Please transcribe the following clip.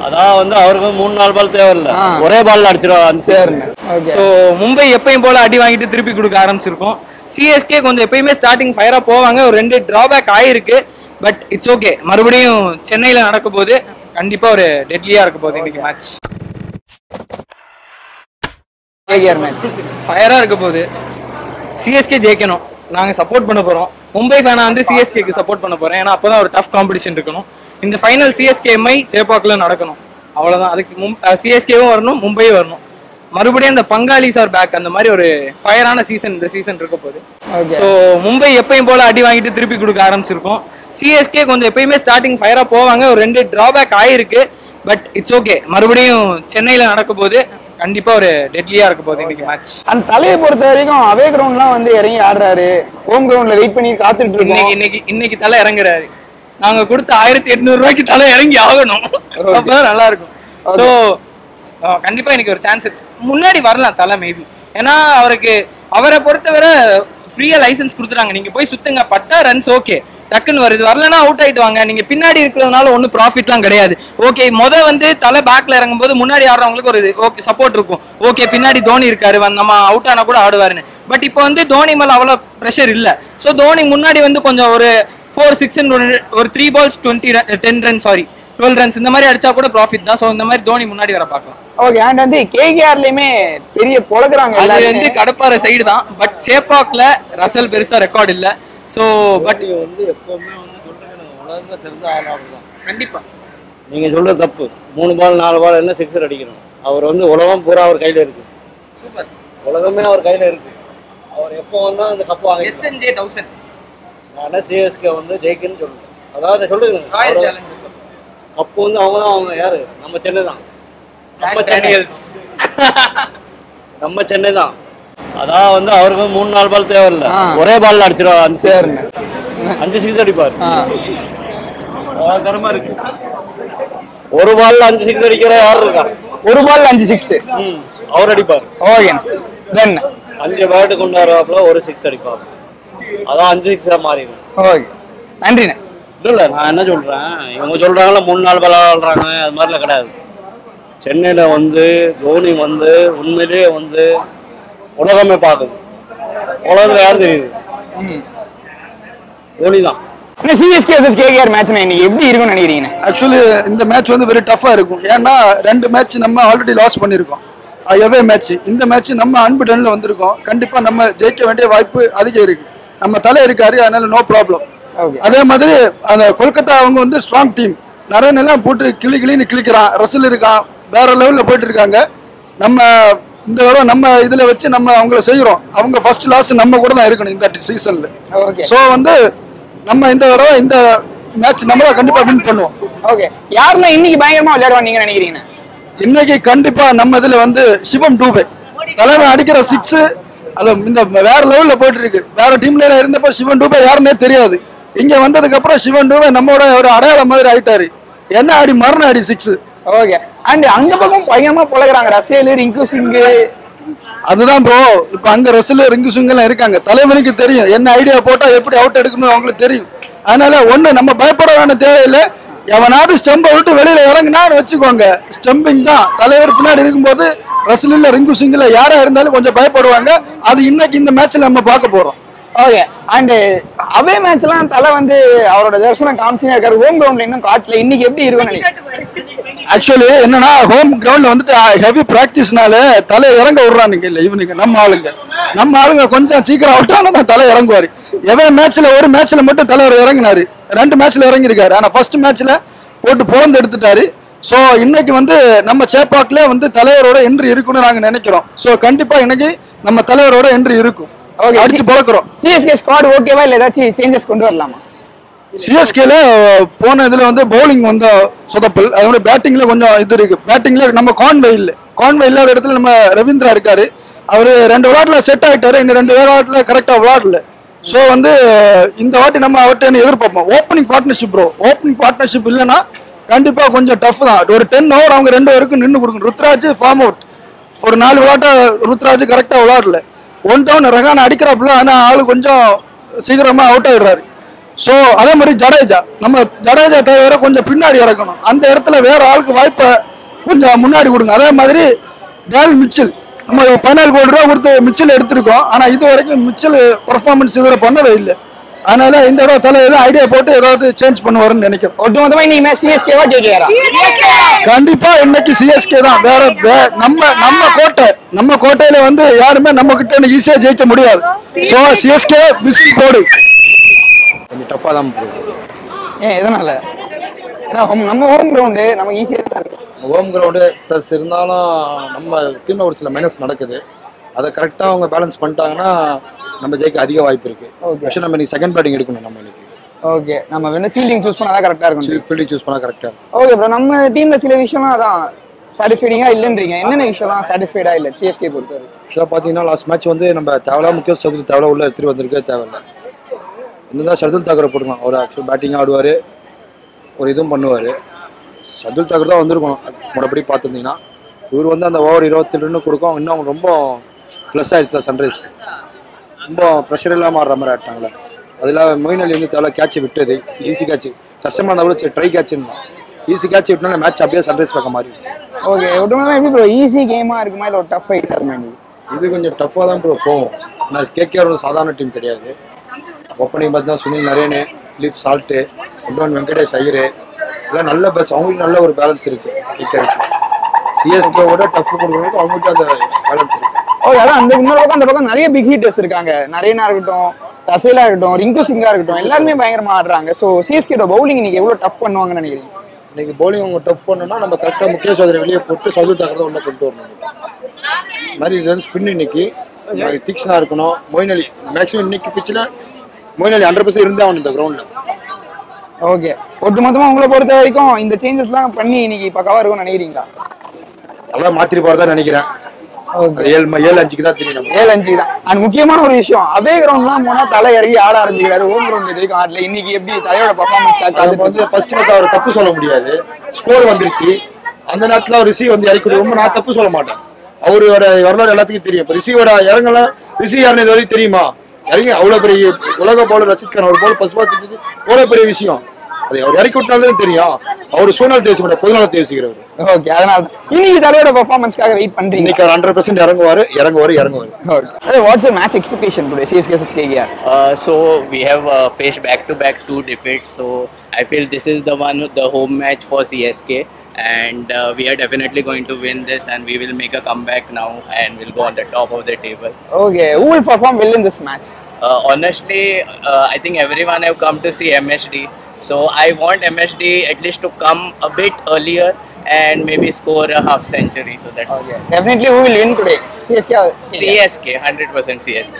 அதான் வந்து அவருக்கு 3-4 பால் தேவையில்லை, ஒரே பால்ல அடிச்சிருவாங்க. ஸோ மும்பை எப்பயும் போல அடி வாங்கிட்டு திருப்பி கொடுக்க ஆரம்பிச்சிருக்கோம். சிஎஸ்கே கொஞ்சம் எப்பயுமே ஸ்டார்டிங் ஃபயரா போவாங்க, ஒரு 2 டிராபேக் ஆயிருக்கு. பட் இட்ஸ் ஓகே, மறுபடியும் சென்னையில நடக்க போது கண்டிப்பா ஒரு டெட்லியா இருக்க போகுது இன்னைக்கு மேட்ச். ஃபயரா இருக்க போகுது. சிஎஸ்கே ஜெயிக்கணும், நாங்க சப்போர்ட் பண்ண போறோம். மும்பை ஃபேனா வந்து சிஎஸ்கேக்கு சப்போர்ட் பண்ண போறேன், ஏன்னா அப்பதான் ஒரு டஃப் காம்படிஷன் இருக்கணும். இந்த ஃபைனல் சிஎஸ்கேஎம்ஐ சேப்பாக்கில் நடக்கணும், அவ்வளவுதான். அதுக்கு சிஎஸ்கேவும் வரணும், மும்பையும் வரணும். மறுபடியும் அந்த பங்காளிஸ் ஆர் பேக், அந்த மாதிரி ஒரு ஃபயரான சீசன் இந்த சீசன் இருக்க போகுது. ஸோ மும்பை எப்பயும் போல அடி வாங்கிட்டு திருப்பி கொடுக்க ஆரம்பிச்சிருக்கோம். சிஎஸ்கே கொஞ்சம் எப்பயுமே ஸ்டார்டிங் ஃபயரா போவாங்க, ஒரு 2 டிராபேக் ஆயிருக்கு. பட் இட்ஸ் ஓகே, மறுபடியும் சென்னையில நடக்க போது கண்டிப்பா ஒரு டெட்லியா இருக்க போகுது இன்னைக்கு மேட்ச். அந்த தலையை பொறுத்த வரைக்கும் அவே கிரவுண்ட்லாம் வந்து இறங்கி ஆடுறாரு, ஹோம் கிரவுண்ட்ல வெயிட் பண்ணி காத்துட்டு இருக்கோம். இன்னைக்கு தலை இறங்குறாரு. நாங்க கொடுத்த 1800 ரூபாய்க்கு தலை இறங்கி ஆகணும், அப்பதான் நல்லா இருக்கும். ஸோ கண்டிப்பா இன்னைக்கு ஒரு சான்ஸ் முன்னாடி வரலாம் தலை மேபி. ஏன்னா அவரை பொறுத்தவரை ஃப்ரீயா லைசன்ஸ் கொடுத்துறாங்க, நீங்க போய் சுத்துங்க, பட்டா ரன்ஸ் ஓகே டக்குன்னு வருது, வரலன்னா அவுட் ஆயிட்டு வாங்க. நீங்க பின்னாடி இருக்கிறதுனால ஒன்றும் ப்ராஃபிட்லாம் கிடையாது. ஓகே வந்து தலை பேக்ல இறங்கும் போது முன்னாடி ஆடுறவங்களுக்கு ஒரு ஓகே சப்போர்ட் இருக்கும். ஓகே பின்னாடி தோனி இருக்காரு, நம்ம அவுட் ஆனா கூட ஆடுவாருன்னு. பட் இப்போ வந்து தோனி மேல அவ்வளோ ப்ரெஷர் இல்லை. ஸோ தோனி முன்னாடி வந்து கொஞ்சம் ஒரு 4-6 ஒரு 3 balls 10 runs 12 runs இந்த மாதிரி அடிச்சா கூட ப்ராஃபிட் தான். ஸோ இந்த மாதிரி தோனி முன்னாடி வர பார்க்கலாம். ஓகே, அண்ட் வந்து கேகேஆர்லயுமே பெரிய பொழக்குறாங்க, அது வந்து கடப்பாறை சைடு தான். பட் சேப்பாக்ல ரசல் பெருசா ரெக்கார்ட் இல்ல. ஸோ பட் வந்து எப்பவுமே வந்து உலகத்துல சிறந்த ஆளாக தான். கண்டிப்பா நீங்க சொல்றது தப்பு. 3 பால் 4 பால் என்ன 6 அடிக்கணும். அவர் வந்து உலகம் பூரா அவர் கையில இருக்கு. சூப்பர், உலகமே அவர் கையில இருக்கு. அவர் எப்போ வந்தா அந்த கப்பு வாங்க. SNJ 1000 நான் சிஎஸ்கே வந்து ஜெயிக்குன்னு சொல்லுவேன். அதாவது சொல்லுங்க, ராயல் சேலஞ்சர்ஸ் கப்பு வந்து அவங்க யாரு, நம்ம சென்னை தான். நம்ம சென்னை தான். அதான் வந்து அவருக்கு 3-4 பால் தேவையில்லை, ஒரே பால்ல அடிச்சிருவாங்க. 5 6 அடிப்பாரு. தரமா இருக்கு. ஒரு பால்ல 5 6 அடிக்கிற யாரு இருக்கா? ஒரு பால்ல 5 6 அவர் அடிப்பார். ஓகே, தென் 5 பேட் கொண்டு வரவாப்புல ஒரு 6 அடிப்பார். அதான் 5 6 மாறிடும். ஓகே, நன்றிண்ணே. இல்ல நான் என்ன சொல்றேன், இவங்க சொல்றாங்கல்ல 3-4 பால் ஆடுறாங்க, அது மாதிரிலாம் கிடையாது. சென்னையில வந்து தோனி வந்து உண்மையிலேயே வந்து உலகமே பார்க்குது. உலகத்துல யாரும் தெரியுது, தோனி தான். சிஎஸ்கே வர்சஸ் கேகேஆர் மேட்ச் இன்னைக்கு எப்படி இருக்கும்னு நினைக்கிறீங்க? ஆக்சுவலி இந்த மேட்ச் வந்து வெரி டஃபா இருக்கும். ஏன்னா 2 மேட்ச் நம்ம ஆல்ரெடி லாஸ் பண்ணியிருக்கோம், எவே மேட்ச். இந்த மேட்ச் நம்ம அன்புடன்ல வந்திருக்கோம், கண்டிப்பா நம்ம ஜெயிக்க வேண்டிய வாய்ப்பு அதிகம் இருக்கு. நம்ம தலை இருக்காரு, அதனால நோ ப்ராப்ளம். அதே மாதிரி அந்த கொல்கத்தா அவங்க வந்து ஸ்ட்ராங் டீம், நிறைய எல்லாம் போட்டு கிளின்னு கிளிக்கிறான். ரசல் இருக்கான், வேற லெவல்ல போயிட்டு இருக்காங்க. நம்ம இந்த தடவை நம்ம இதுல வச்சு நம்ம அவங்கள செய்யறோம். அவங்க ஃபர்ஸ்ட் லாஸ் நம்ம கூட தான் இருக்கணும் இந்த சீசன்ல. ஸோ வந்து நம்ம இந்த தடவை இந்த மேட்ச் நம்ம கண்டிப்பா வின் பண்ணுவோம். ஓகே, யாரெல்லாம் இன்னைக்கு பயங்கரமா விளையாடுவாங்க நீங்க நினைக்கிறீங்க? இன்னைக்கு கண்டிப்பா நம்ம இதுல வந்து சிவம் டூபே தலைவன் அடிக்கிற 6 அது இந்த வேற லெவல்ல போயிட்டு இருக்கு. வேற டீம்ல இருந்தப்போ சிவன் டூபே யாருன்னே தெரியாது. இங்க வந்ததுக்கு அப்புறம் சிவன் டூபே நம்மோட ஒரு அடையாளம் மாதிரி ஆயிட்டாரு. என்ன அடி மரண அடி 6. ஓகே, அண்ட் அங்க பக்கம் பயங்கரமா பழகுறாங்க, ரசேல் ரிங்கு சிங். அதுதான் ப்ரோ, இப்ப அங்க ரசல் ரிங்கு சிங் எல்லாம் இருக்காங்க. தலைவனுக்கு தெரியும் என்ன ஐடியா போட்டா எப்படி அவுட் எடுக்கணும் அவங்களுக்கு தெரியும். அதனால ஒண்ணு நம்ம பயப்பட வேண்டிய தேவையில்லை. எவனாவது ஸ்டெம்பை விட்டு வெளியில இறங்கினான்னு வச்சுக்கோங்க, ஸ்டெம்பிங் தான். தலைவர் பின்னாடி இருக்கும்போது ரசலில் ரிங்கு சிங்ல யாரா இருந்தாலும் கொஞ்சம் பயப்படுவாங்க. அது இன்னைக்கு இந்த மேட்ச்ல நம்ம பார்க்க போறோம். ஓகே, அண்ட் அவே மேட்ச்லாம் தலை வந்து அவரோட தரிசனம் காமிச்சுன்னு இருக்காரு. ஹோம் கிரவுண்ட்ல இன்னும் காட்டல, இன்னைக்கு எப்படி இருக்குன்னு ஆக்சுவலி என்னன்னா ஹோம் கிரவுண்ட்ல வந்துட்டு ஹெவி பிராக்டிஸ்னால தலை இறங்க விடுறானுங்க இல்ல இவனுங்க. நம்ம ஆளுங்க கொஞ்சம் சீக்கிரம் அவுட்டாலும் தான் தலை இறங்குவாரு. எவே மேட்ச்ல ஒரு மேட்ச்ல மட்டும் தலைவர் இறங்கினாரு, 2 மேட்ச்ல இறங்கிருக்காரு. ஆனா ஃபர்ஸ்ட் மேட்ச்ல போட்டு பொழந்து எடுத்துட்டாரு. ஸோ இன்னைக்கு வந்து நம்ம சேப்பாக்ல வந்து தலைவரோட என்ட்ரி இருக்குன்னு நாங்க நினைக்கிறோம். ஸோ கண்டிப்பா இன்னைக்கு நம்ம தலைவரோட என்ட்ரி இருக்கும். அடிச்சு பழக்கிறோம். சிஎஸ்கே ஸ்குவாட் ஓகேவா இல்ல ஏதாச்சும் சேஞ்சஸ் கொண்டு வரலாமா? சிஎஸ்கேல போன இதுல வந்து பவுலிங் வந்து சொதப்பல், அதோட பேட்டிங்ல கொஞ்சம் இது இருக்கு. பேட்டிங்ல நம்ம கான்வே இல்லாத இடத்துல நம்ம ரவீந்திரா இருக்காரு. அவரு 2 விளையாட்டுல செட் ஆயிட்டாரு, இந்த 2 விளையாட்டுல கரெக்டா விளையாடல. ஸோ வந்து இந்த வாட்டி நம்ம அவர்கிட்ட எதிர்பார்ப்போம் opening partnership. Bro opening partnership இல்லைன்னா கண்டிப்பா கொஞ்சம் டஃப் தான். ஒரு 10 ஓவர் அவங்க 2 பேருக்கும் நின்று கொடுக்கணும். ருத்ராஜ் ஃபார்ம் அவுட், ஒரு 4 விளையாட்டா ருத்ராஜ் கரெக்டா விளையாடல. 1 டவுன் ரகான அடிக்கிறாப்புல, ஆனா ஆளு கொஞ்சம் சீக்கிரமா அவுட் ஆயிடுறாரு. ஸோ அதே மாதிரி ஜடேஜா தவிர கொஞ்சம் பின்னாடி இறக்கணும். அந்த இடத்துல வேற ஆளுக்கு வாய்ப்பை கொஞ்சம் முன்னாடி கொடுங்க. அதே மாதிரி டேல் மிச்சல் நம்ம 14 கோடி ரூபா கொடுத்து மிச்சல் எடுத்திருக்கோம். ஆனால் இது வரைக்கும் மிச்சல் பர்ஃபார்மன்ஸ் இதுவரை பண்ணவே இல்லை. அதனால இந்த தடவை தலை ஏதோ ஐடியா போட்டு ஏதாவது சேஞ்ச் பண்ணுவாருன்னு நினைக்கிறேன். ஒட்டுமொத்தமா இன்னைக்கு மேட்ச் சிஎஸ்கேவா ஜெயிக்கிறாரா? கண்டிப்பா இன்னைக்கு சிஎஸ்கே தான். வேற நம்ம கோட்டையில வந்து யாருமே நம்ம கிட்ட ஈஸியா ஜெயிக்க முடியாது. ஸோ சிஎஸ்கே விசில் போடு. கொஞ்சம் டஃப்பாக தான் போகுது. ஏன் எதனால? ஏன்னா நம்ம ஹோம் கிரவுண்டு நமக்கு ஈஸியாக தான் இருக்கு. ஹோம் கிரவுண்டு ப்ளஸ் இருந்தாலும் நம்ம டீமில் ஒரு சில மைனஸ் நடக்குது. அதை கரெக்டாக அவங்க பேலன்ஸ் பண்ணிட்டாங்கன்னா நம்ம ஜெயிக்க அதிக வாய்ப்பு இருக்கு. ஆக்சுவலி நம்ம இன்னைக்கு செகண்ட் பேட்டிங் எடுக்கணும். நம்ம இன்னைக்கு ஓகே, நம்ம வந்து ஃபீல்டிங் சூஸ் பண்ணாதான் கரெக்டாக இருக்கும். ஃபீல்டிங் சூஸ் பண்ணால் கரெக்டாக இருக்கும். ஓகே ப்ரோ, நம்ம டீமில் சில விஷயம்லாம் அதான் சாட்டிஸ்ஃபைடிங்காக இல்லைன்றீங்க. என்னென்ன விஷயம்லாம் சாட்டிஸ்ஃபைடாக இல்லை சிஎஸ்கே பொறுத்தவரை? ஆக்சுவலாக பார்த்தீங்கன்னா லாஸ்ட் மேட்ச் வந்து நம்ம தேவையில்லாம் முக்கிய சதுரத்து தேவையில்ல உள்ள எடுத்துகிட்டு வந்திருக்கே தேவையில்லை. இந்த ஷர்துல் தாக்கரை போட்டுக்கலாம். அவர் ஆக்சுவல் பேட்டிங்காக ஆடுவார், ஒரு இதுவும் பண்ணுவார். ஷர்துல் தாக்கர் தான் வந்திருக்கணும் முறைப்படி பார்த்துருந்தீங்கன்னா. இவர் வந்து அந்த ஓவர் 27 ரன் கொடுக்கும். இன்னும் அவங்க ரொம்ப ப்ளஸ் ஆகிடுச்சு சன்ரைஸ்க்கு. ரொம்ப ப்ரெஷர் இல்லாமல் ஆடுற மாதிரி ஆட்டாங்களே. அதில் மொயின் அலி வந்து தேவை கேட்சை விட்டது ஈஸி கேட்ச். கஷ்டமாக இருந்தால் கூட ட்ரை கேட்சுன்னா ஈஸி கேட்ச் விட்டோன்னா மேட்ச் அப்படியே சன்ரைஸ் பக்கம் மாறிடுச்சு. ஓகே, ஒட்டுமொத்தமாக எப்படி ப்ரோ ஈஸி கேமாக இருக்குமா இல்லை ஒரு டஃப் ஃபைட்டாக இருக்குமா? இது கொஞ்சம் டஃப்பாக தான் ப்ரோ போகும். ஆனால் கேகேஆர் ஒரு சாதாரண டீம் கிடையாது. ஓப்பனிங் பார்த்தீங்கன்னா Sunil Narine, Philip salt, Venkatesh ஐயரு எல்லாம் நல்ல பேஸ். அவங்களுக்கு நல்ல ஒரு பேலன்ஸ் இருக்குது கேகேஆருக்கு. சிஎஸ்கேவோட டஃப் கொடுக்குறதுக்கு அவங்ககிட்ட அந்த பேலன்ஸ் இருக்குது. ஓகே, அதான் அந்த இன்னொரு பக்கம் அந்த பக்கம் நிறைய பிக் ஹீட்டர்ஸ் இருக்காங்க. நரேனா இருக்கட்டும், ரசேலா இருக்கட்டும், ரிங்கு சிங்கா இருக்கட்டும், எல்லாருமே பயங்கரமா ஆடுறாங்க. ஸோ சிஎஸ்கேட பவுலிங் இன்னைக்கு எவ்வளோ டஃப் பண்ணுவாங்கன்னு நினைக்கிறீங்க? இன்னைக்கு பவுலிங் அவங்க டஃப் பண்ணணும்னா நம்ம கரெக்டாக முக்கிய சோதனை வெளியே போட்டு சவுதி தாக்கத்தை உள்ள கொண்டு வரணும். இந்த மாதிரி இது வந்து ஸ்பின் இன்னைக்கு திக்ஷனாக இருக்கணும். மொயின் அலி மேக்ஸிமம் இன்னைக்கு பிச்சில் மொயின் அலி 100% இருந்தால் அவன் இந்த கிரவுண்டில். ஓகே, ஒட்டுமொத்தமாக உங்களை பொறுத்த வரைக்கும் இந்த சேஞ்சஸ்லாம் பண்ணி இன்னைக்கு பக்காவாக இருக்கும்னு நினைக்கிறீங்களா? நல்லா மாற்றி போகிறதா நினைக்கிறேன். 7-5 தான் தெரியும். 7-5 தான். அண்ட் முக்கியமான ஒரு விஷயம், அவே கிரவுண்ட்லாம் போனா தலை இறங்கி ஆட ஆரம்பிக்கிறாரு. ஹோம் கிரவுண்ட் எதுக்கும் ஆடல. இன்னைக்கு எப்படி தலையோட பர்ஃபார்மன்ஸ் வந்து ஃபர்ஸ்ட் மேட்ச் அவர் தப்பு சொல்ல முடியாது. ஸ்கோர் வந்துருச்சு அந்த நேரத்தில் அவர் ரிஷி வந்து இறக்கி ரொம்ப நான் தப்பு சொல்ல மாட்டேன். அவரோட வரலாறு எல்லாத்துக்கும் தெரியும். இப்போ ரிஷியோட இறங்கலாம். ரிஷி யாருன்னு இது வரைக்கும் தெரியுமா? இறங்கி அவ்வளோ பெரிய உலக பவுலர் ரஷித் கான் ஒரு பவுல் பஸ் பாத்து எவ்வளோ பெரிய விஷயம். அது அவர் இறக்கி விட்டாலும் தெரியும். அவர் சூழ்நிலை தேசிய மாட்டார், பொதுநல தேசிக்கிறவர். ஓகே, அதனால இன்னைக்கு தலையோட பெர்ஃபார்மன்ஸ்க்காக வெயிட் பண்றீங்க. இன்னைக்கு 100% இறங்குவாரு. Okay, what's your match expectation today, CSK versus KKR? So we have faced back-to-back 2 defeats. So I feel this is the home match for CSK, and we are definitely going to win this, and we will make a comeback now, and we'll go on the top of the table. Okay, who will perform well in this match? Honestly, I think everyone have come to see MHD. So I want MHD at least to come a bit earlier and maybe score a half century. So that's Definitely who will win today? CSK or KKR? CSK, 100% CSK.